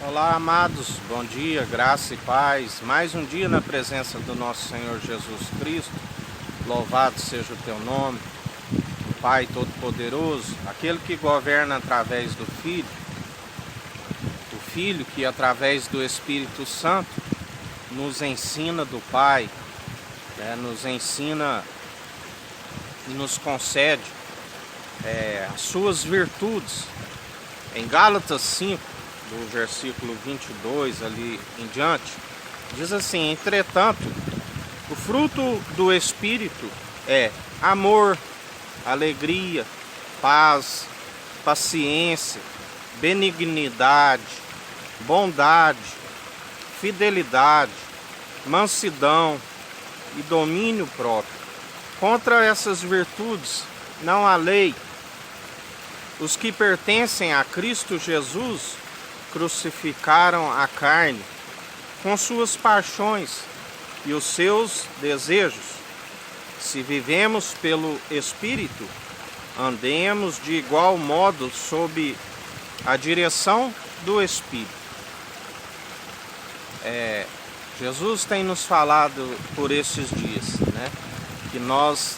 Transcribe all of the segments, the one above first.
Olá, amados, bom dia, graça e paz. Mais um dia na presença do nosso Senhor Jesus Cristo. Louvado seja o teu nome, o Pai Todo-Poderoso, aquele que governa através do Filho, o Filho que através do Espírito Santo nos ensina do Pai, nos ensina e nos concede as suas virtudes. Em Gálatas 5, do versículo 22 ali em diante, diz assim: entretanto, o fruto do Espírito é amor, alegria, paz, paciência, benignidade, bondade, fidelidade, mansidão e domínio próprio. Contra essas virtudes não há lei. Os que pertencem a Cristo Jesus crucificaram a carne com suas paixões e os seus desejos. Se vivemos pelo Espírito, andemos de igual modo sob a direção do Espírito. Jesus tem nos falado por esses dias, que nós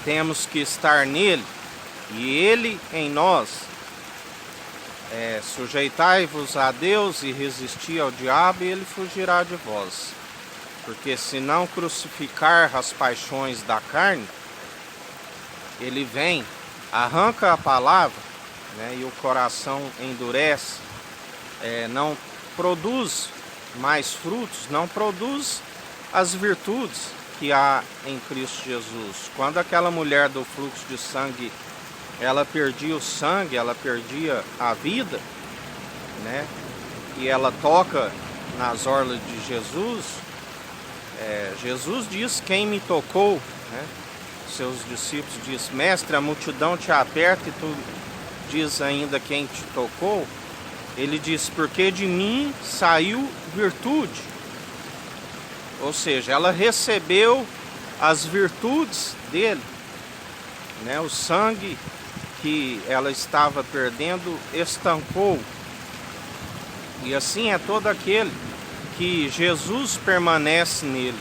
temos que estar nele e ele em nós. Sujeitai-vos a Deus e resisti ao diabo, e ele fugirá de vós. Porque se não crucificar as paixões da carne, ele vem, arranca a palavra, e o coração endurece, não produz mais frutos, não produz as virtudes que há em Cristo Jesus. Quando aquela mulher do fluxo de sangue, ela perdia o sangue, ela perdia a vida, e ela toca nas orlas de Jesus, Jesus diz: quem me tocou, Seus discípulos dizem: mestre, a multidão te aperta e tu diz ainda quem te tocou. Ele diz: porque de mim saiu virtude. Ou seja, ela recebeu as virtudes dele, o sangue que ela estava perdendo estancou. E assim é todo aquele que Jesus permanece nele.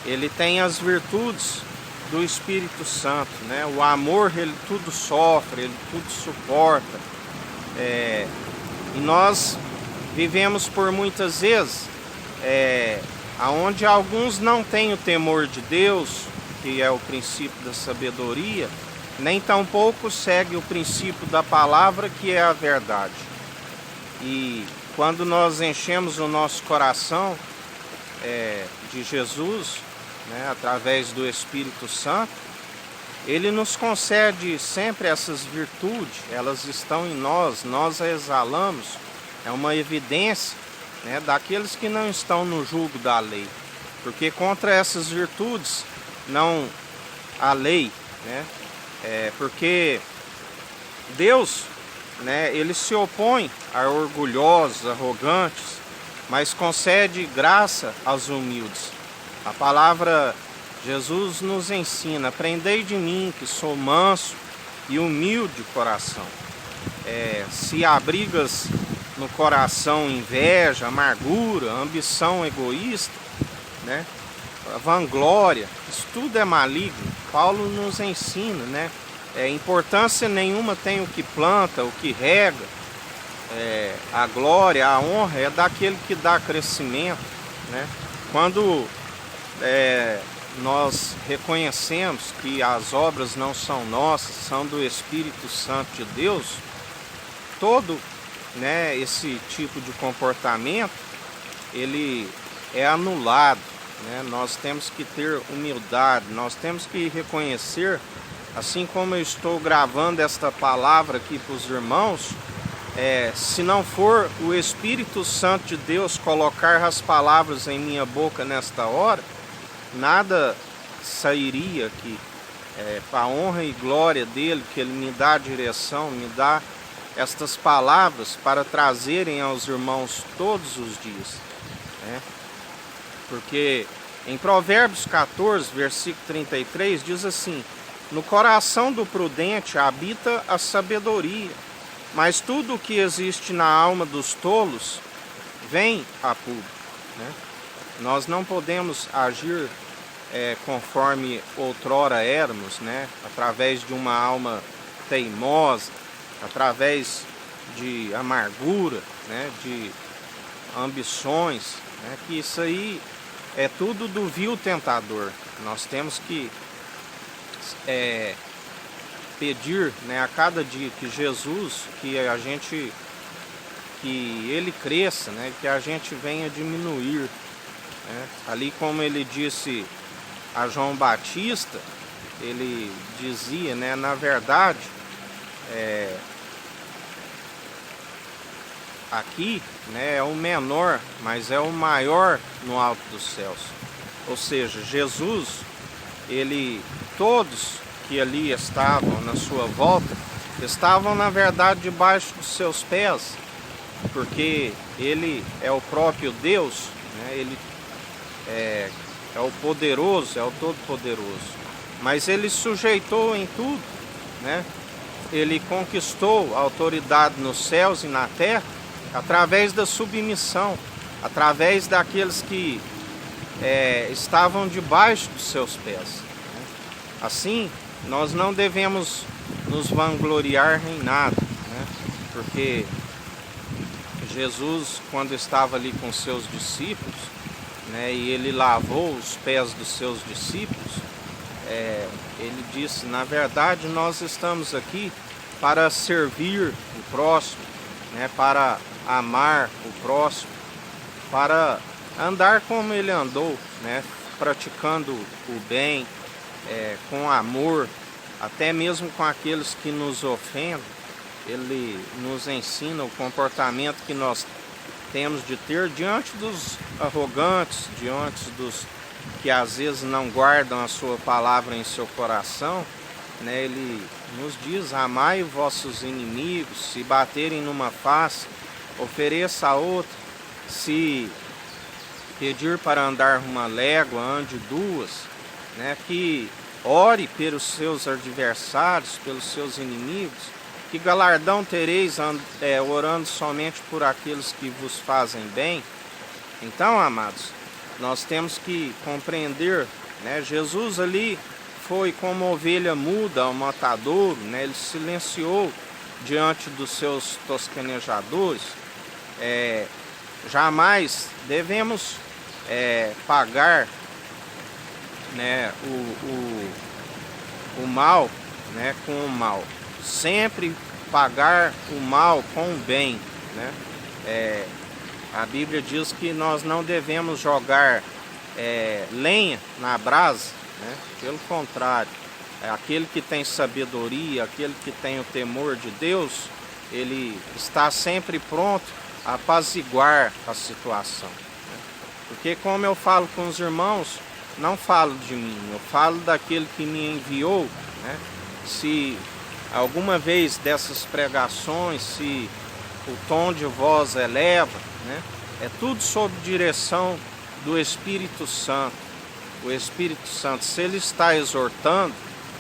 Ele tem as virtudes do Espírito Santo, O amor, ele tudo sofre, ele tudo suporta. E nós vivemos por muitas vezes aonde alguns não têm o temor de Deus, que é o princípio da sabedoria, nem tampouco segue o princípio da palavra, que é a verdade. E quando nós enchemos o nosso coração de Jesus, através do Espírito Santo, ele nos concede sempre essas virtudes. Elas estão em nós, nós a exalamos. É uma evidência daqueles que não estão no jugo da lei, porque contra essas virtudes não há lei, porque Deus, ele se opõe a orgulhosos, arrogantes, mas concede graça aos humildes. A palavra Jesus nos ensina: aprendei de mim, que sou manso e humilde de coração. Se abrigas no coração inveja, amargura, ambição egoísta, vanglória, isso tudo é maligno. Paulo nos ensina, importância nenhuma tem o que planta, o que rega. A glória, a honra é daquele que dá crescimento, Quando nós reconhecemos que as obras não são nossas, são do Espírito Santo de Deus, todo esse tipo de comportamento ele é anulado. Nós temos que ter humildade, nós temos que reconhecer, assim como eu estou gravando esta palavra aqui para os irmãos, se não for o Espírito Santo de Deus colocar as palavras em minha boca nesta hora, nada sairia aqui. Para a honra e glória dele, que ele me dá a direção, me dá estas palavras para trazerem aos irmãos todos os dias, Porque em Provérbios 14, versículo 33, diz assim: no coração do prudente habita a sabedoria, mas tudo o que existe na alma dos tolos vem a público, né? Nós não podemos agir conforme outrora éramos, né? Através de uma alma teimosa, através de amargura, né? De ambições, né? Que isso aí é tudo do vil tentador. Nós temos que pedir, né, a cada dia que Jesus, que ele cresça, né, que a gente venha diminuir, né? Ali como ele disse a João Batista, ele dizia, né, na verdade, aqui, né, é o menor, mas é o maior no alto dos céus. Ou seja, Jesus, todos que ali estavam na sua volta, estavam na verdade debaixo dos seus pés, porque ele é o próprio Deus, né? Ele é o poderoso, é o todo-poderoso. Mas ele sujeitou em tudo, né? Ele conquistou a autoridade nos céus e na terra através da submissão, através daqueles que estavam debaixo dos seus pés, né? Assim, nós não devemos nos vangloriar em nada, né? Porque Jesus, quando estava ali com seus discípulos, né, e ele lavou os pés dos seus discípulos, ele disse, na verdade, nós estamos aqui para servir o próximo, né, para amar o próximo, para andar como ele andou, né, praticando o bem, com amor, até mesmo com aqueles que nos ofendem. Ele nos ensina o comportamento que nós temos de ter diante dos arrogantes, diante dos que às vezes não guardam a sua palavra em seu coração, né? Ele nos diz, amai vossos inimigos, se baterem numa face, ofereça a outra, se pedir para andar uma légua, ande duas, né? Que ore pelos seus adversários, pelos seus inimigos. Que galardão tereis orando somente por aqueles que vos fazem bem? Então, amados, nós temos que compreender, né? Jesus ali foi como ovelha muda ao matadouro, né? Ele silenciou diante dos seus tosquenejadores. Jamais devemos pagar, né, o mal, né, com o mal. Sempre pagar o mal com o bem, né? A Bíblia diz que nós não devemos jogar lenha na brasa, né? Pelo contrário, aquele que tem sabedoria, aquele que tem o temor de Deus, ele está sempre pronto a apaziguar a situação, né? Porque como eu falo com os irmãos, não falo de mim, eu falo daquele que me enviou, né? Se alguma vez dessas pregações, se o tom de voz eleva, né? É tudo sob direção do Espírito Santo. O Espírito Santo, se ele está exortando,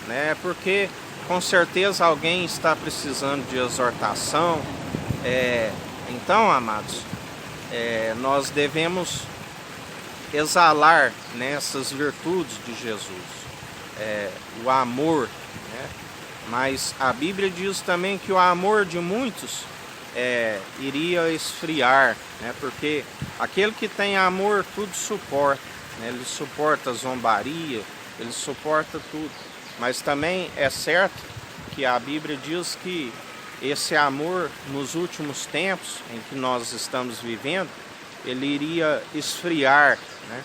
né, é porque com certeza alguém está precisando de exortação. Então, amados, nós devemos exalar nessas virtudes de Jesus, o amor, né? Mas a Bíblia diz também que o amor de muitos iria esfriar, né? Porque aquele que tem amor tudo suporta, né? Ele suporta a zombaria, ele suporta tudo. Mas também é certo que a Bíblia diz que esse amor nos últimos tempos em que nós estamos vivendo, ele iria esfriar, né?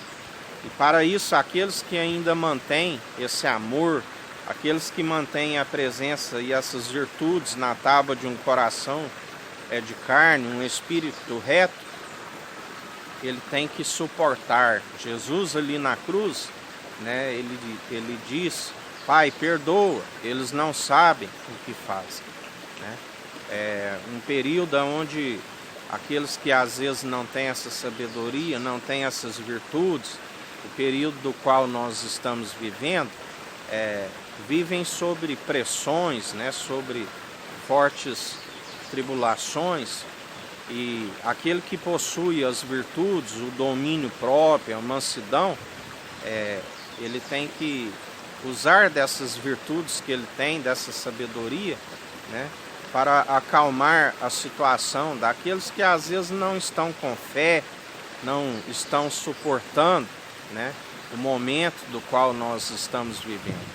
E para isso, aqueles que ainda mantêm esse amor, aqueles que mantêm a presença e essas virtudes na tábua de um coração de carne, um espírito reto, ele tem que suportar. Jesus ali na cruz, né, ele diz, Pai, perdoa, eles não sabem o que fazem, né? É um período onde aqueles que às vezes não têm essa sabedoria, não têm essas virtudes, o período do qual nós estamos vivendo, vivem sobre pressões, né, sobre fortes tribulações, E aquele que possui as virtudes, o domínio próprio, a mansidão, ele tem que usar dessas virtudes que ele tem, dessa sabedoria, né, para acalmar a situação daqueles que às vezes não estão com fé, não estão suportando, né, o momento do qual nós estamos vivendo.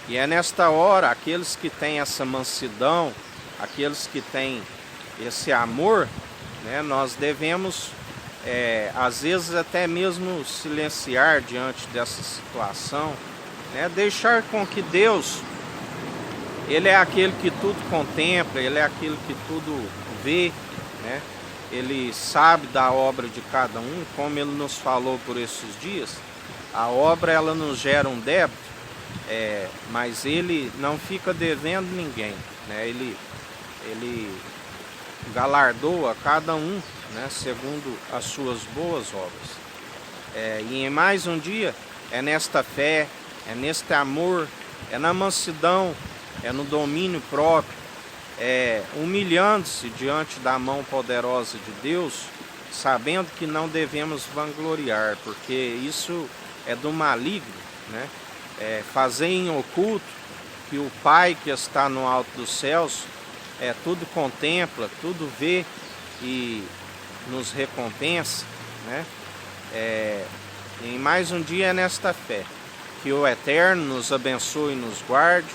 E é nesta hora, aqueles que têm essa mansidão, aqueles que têm esse amor, né, nós devemos, às vezes até mesmo silenciar diante dessa situação, né, deixar com que Deus, Ele é aquele que tudo contempla, Ele é aquele que tudo vê, né? Ele sabe da obra de cada um, como Ele nos falou por esses dias. A obra, ela nos gera um débito, mas Ele não fica devendo ninguém, né? Ele galardoa cada um, né, segundo as suas boas obras. E em mais um dia, é nesta fé, é neste amor, é na mansidão, é no domínio próprio, humilhando-se diante da mão poderosa de Deus, sabendo que não devemos vangloriar, porque isso é do maligno, né? Fazer em oculto, que o Pai que está no alto dos céus, tudo contempla, tudo vê e nos recompensa, né? Em mais um dia é nesta fé, que o Eterno nos abençoe e nos guarde,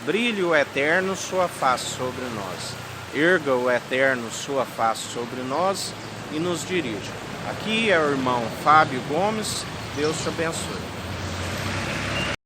brilhe o Eterno sua face sobre nós, erga o Eterno sua face sobre nós e nos dirija. Aqui é o irmão Fábio Gomes, Deus te abençoe.